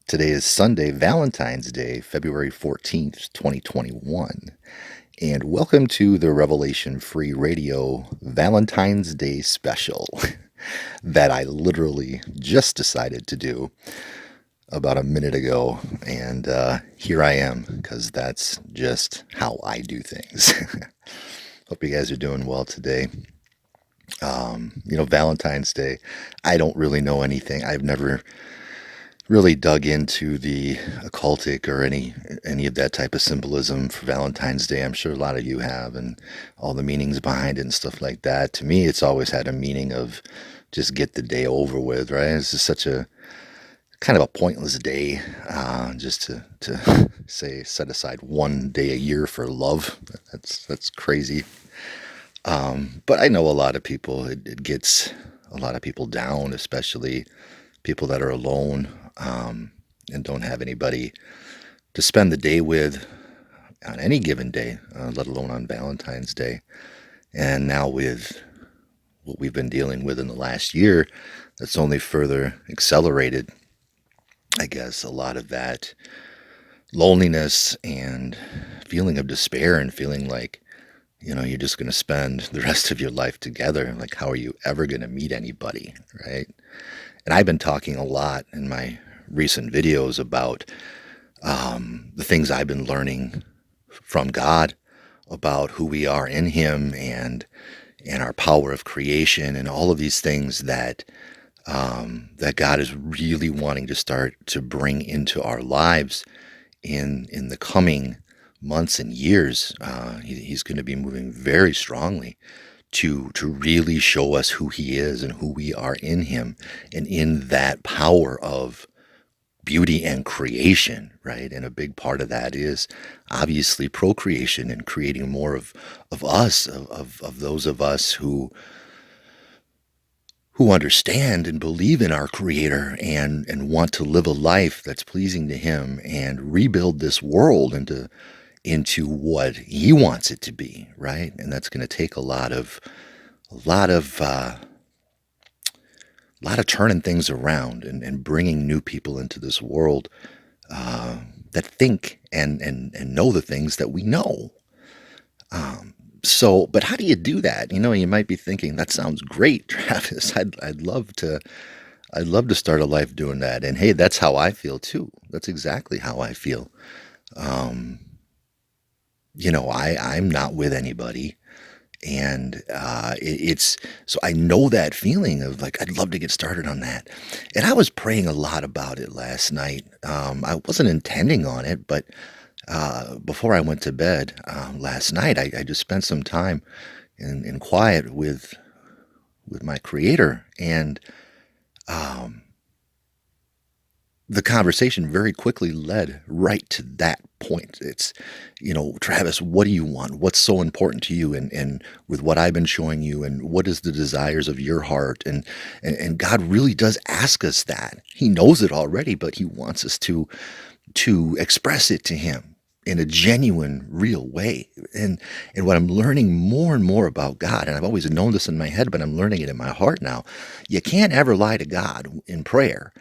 Today is Sunday, Valentine's Day, February 14th, 2021. And welcome to the Revelation Free Radio Valentine's Day special that I literally just decided to do about a minute ago. And here I am, because that's just how I do things. Hope you guys are doing well today. Valentine's Day, I don't really know anything. I've never really dug into the occultic or any of that type of symbolism for Valentine's Day. I'm sure a lot of you have, and all the meanings behind it and stuff like that. To me, it's always had a meaning of just get the day over with, right? It's just such a kind of a pointless day, just to say set aside one day a year for love. That's crazy. But I know a lot of people, it gets a lot of people down, especially people that are alone, and don't have anybody to spend the day with on any given day, let alone on Valentine's Day. And now with what we've been dealing with in the last year, that's only further accelerated, I guess, a lot of that loneliness and feeling of despair and feeling like, you're just going to spend the rest of your life together. Like, how are you ever going to meet anybody, right? And I've been talking a lot in my recent videos about the things I've been learning from God about who we are in Him and our power of creation and all of these things that that God is really wanting to start to bring into our lives in the coming months and years. He's going to be moving very strongly to really show us who He is and who we are in Him, and in that power of beauty and creation, right? And a big part of that is obviously procreation and creating more of us, of those of us who understand and believe in our Creator and want to live a life that's pleasing to Him and rebuild this world into what He wants it to be, right? And that's going to take a lot of turning things around and bringing new people into this world that think and know the things that we know. But how do you do that? You might be thinking, that sounds great, Travis. I'd love to start a life doing that. And hey, that's how I feel too. That's exactly how I feel. I'm not with anybody. And it's so I know that feeling of like, I'd love to get started on that. And I was praying a lot about it last night. I wasn't intending on it, but before I went to bed last night, I just spent some time in quiet with my Creator. And the conversation very quickly led right to that point. It's, Travis, what do you want? What's so important to you? And with what I've been showing you, and what is the desires of your heart? And God really does ask us that. He knows it already, but He wants us to express it to Him in a genuine, real way. And what I'm learning more and more about God, and I've always known this in my head, but I'm learning it in my heart now, you can't ever lie to God in prayer.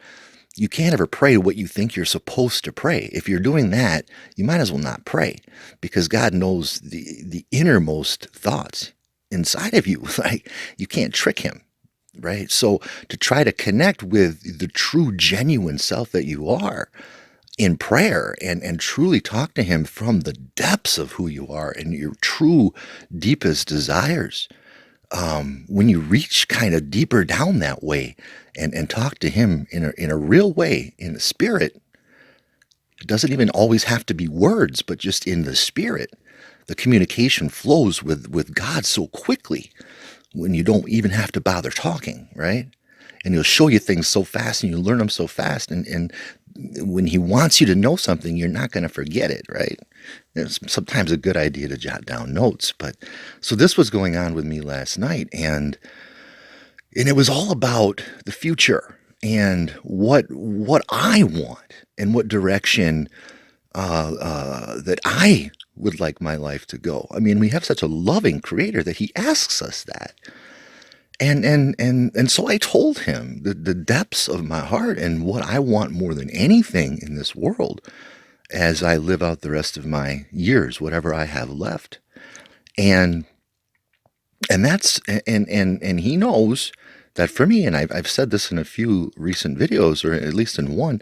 You can't ever pray what you think you're supposed to pray. If you're doing that, you might as well not pray, because God knows the innermost thoughts inside of you. Like, you can't trick Him, right? So to try to connect with the true, genuine self that you are in prayer and truly talk to Him from the depths of who you are and your true, deepest desires, when you reach kind of deeper down that way and talk to Him in a real way, in the spirit, it doesn't even always have to be words, but just in the spirit, the communication flows with God so quickly when you don't even have to bother talking, right? And He'll show you things so fast and you learn them so fast. And when He wants you to know something, you're not going to forget it, right? It's sometimes a good idea to jot down notes. But so this was going on with me last night, and it was all about the future and what I want and what direction that I would like my life to go. I mean, we have such a loving Creator that He asks us that. And so I told him the depths of my heart and what I want more than anything in this world as I live out the rest of my years, whatever I have left. And that's and he knows that for me, and I've said this in a few recent videos, or at least in one,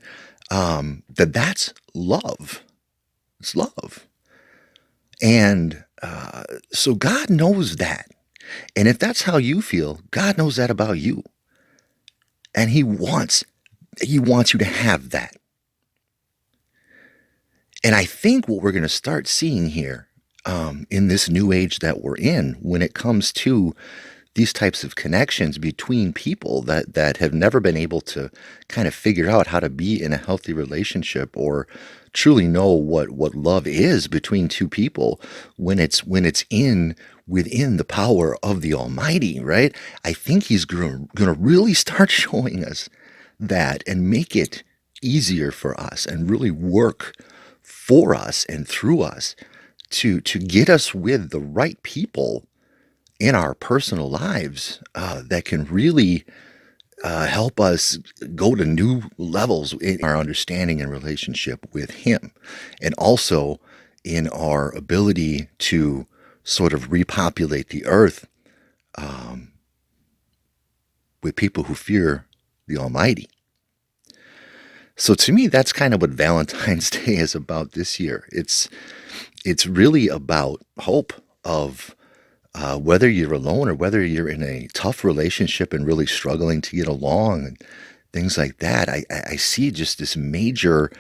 that's love. It's love. And so God knows that. And if that's how you feel, God knows that about you. And he wants you to have that. And I think what we're going to start seeing here in this new age that we're in, when it comes to these types of connections between people that have never been able to kind of figure out how to be in a healthy relationship or truly know what love is between two people when it's in within the power of the Almighty, right? I think he's going to really start showing us that and make it easier for us and really work for us and through us to get us with the right people in our personal lives that can really help us go to new levels in our understanding and relationship with Him, and also in our ability to sort of repopulate the earth with people who fear the Almighty. So to me, that's kind of what Valentine's Day is about this year. It's really about hope of whether you're alone or whether you're in a tough relationship and really struggling to get along and things like that. I see just this major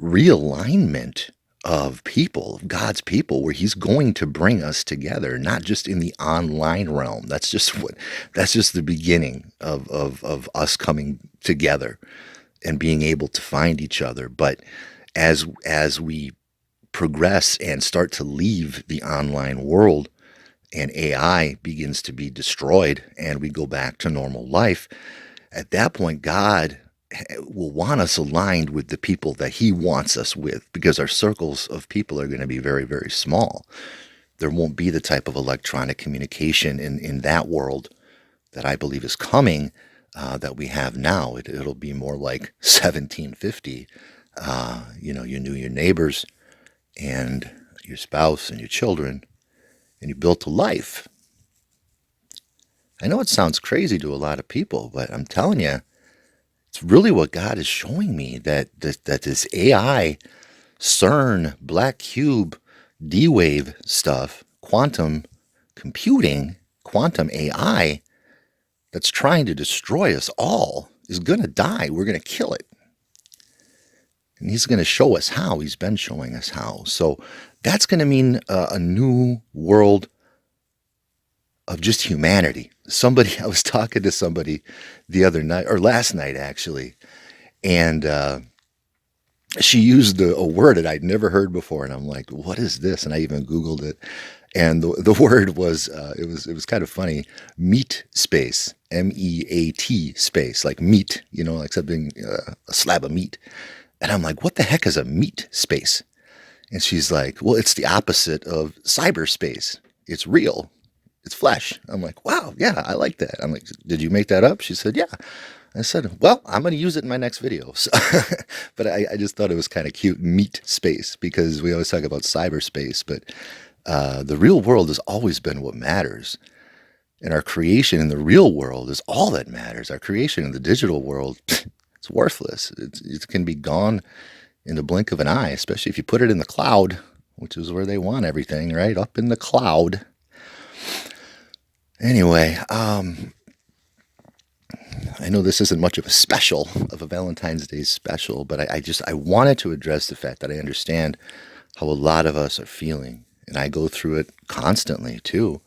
realignment of people, of God's people, where He's going to bring us together, not just in the online realm. That's just the beginning of us coming together and being able to find each other. But as we progress and start to leave the online world and AI begins to be destroyed and we go back to normal life, at that point, God will want us aligned with the people that He wants us with, because our circles of people are going to be very, very small. There won't be the type of electronic communication in that world that I believe is coming that we have now. It'll be more like 1750. You knew your neighbors and your spouse and your children, and you built a life. I know it sounds crazy to a lot of people, but I'm telling you, it's really what God is showing me, that this AI, CERN, black cube, D-wave stuff, quantum computing, quantum AI, that's trying to destroy us all is going to die. We're going to kill it. And He's going to show us how. He's been showing us how. So that's going to mean a new world of just humanity. I was talking to somebody the other night, or last night actually, and she used a word that I'd never heard before, and I'm like, "What is this?" And I even Googled it, and the word was it was kind of funny, meat space, MEAT space, like meat, like something, a slab of meat, and I'm like, "What the heck is a meat space?" And she's like, "Well, it's the opposite of cyberspace. It's real. It's flesh." I'm like, "Wow, yeah, I like that." I'm like, "Did you make that up?" She said, "Yeah." I said, "Well, I'm going to use it in my next video." So, but I just thought it was kind of cute, meat space, because we always talk about cyberspace, but the real world has always been what matters. And our creation in the real world is all that matters. Our creation in the digital world, it's worthless. It can be gone in the blink of an eye, especially if you put it in the cloud, which is where they want everything, right? Up in the cloud. Anyway, I know this isn't much of a Valentine's Day special, but I wanted to address the fact that I understand how a lot of us are feeling, and I go through it constantly too.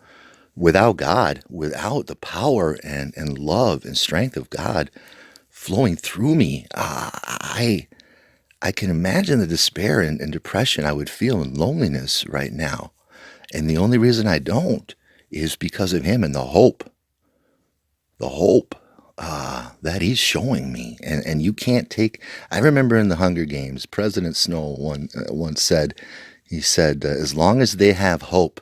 Without God, without the power and love and strength of God flowing through me, I can imagine the despair and depression I would feel, and loneliness right now. And the only reason I don't is because of Him and the hope that He's showing me. And you can't take. I remember in the Hunger Games, President Snow once said, as long as they have hope,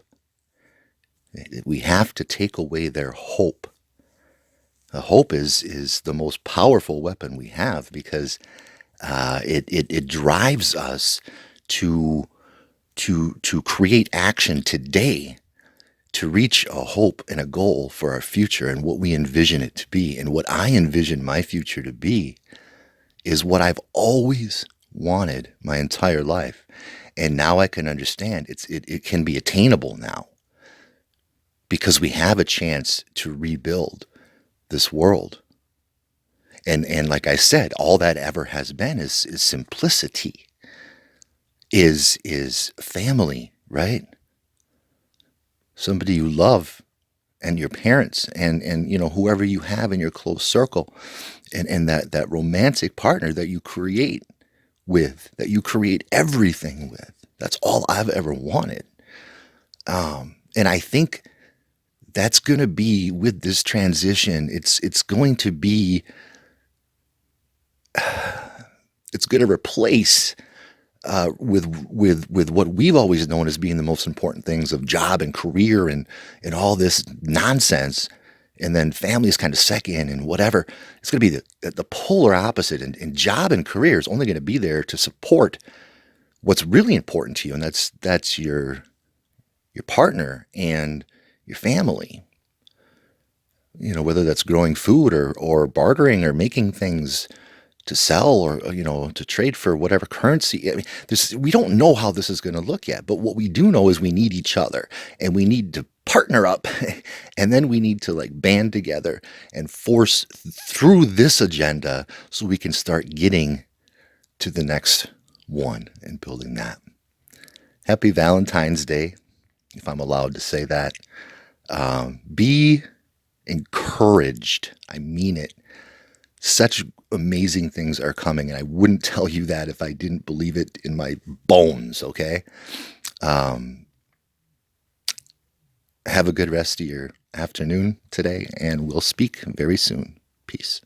we have to take away their hope. Hope is the most powerful weapon we have because it drives us to to create action today to reach a hope and a goal for our future and what we envision it to be. And what I envision my future to be is what I've always wanted my entire life. And now I can understand it can be attainable now because we have a chance to rebuild this world. And like I said, all that ever has been is simplicity, is family, right? Somebody you love and your parents and whoever you have in your close circle and that romantic partner that you create with, that you create everything with. That's all I've ever wanted. And I think that's going to be with this transition. It's going to be it's going to replace with what we've always known as being the most important things of job and career and all this nonsense, and then family is kind of second and whatever. It's going to be the polar opposite, and job and career is only going to be there to support what's really important to you, and that's your partner and your family. Whether that's growing food or bartering or making things to sell or to trade for whatever currency. I mean, we don't know how this is going to look yet, but what we do know is we need each other and we need to partner up and then we need to like band together and force through this agenda so we can start getting to the next one and building that. Happy Valentine's Day, if I'm allowed to say that. Be encouraged. I mean it. Such amazing things are coming, and I wouldn't tell you that if I didn't believe it in my bones, okay? Have a good rest of your afternoon today, and we'll speak very soon. Peace.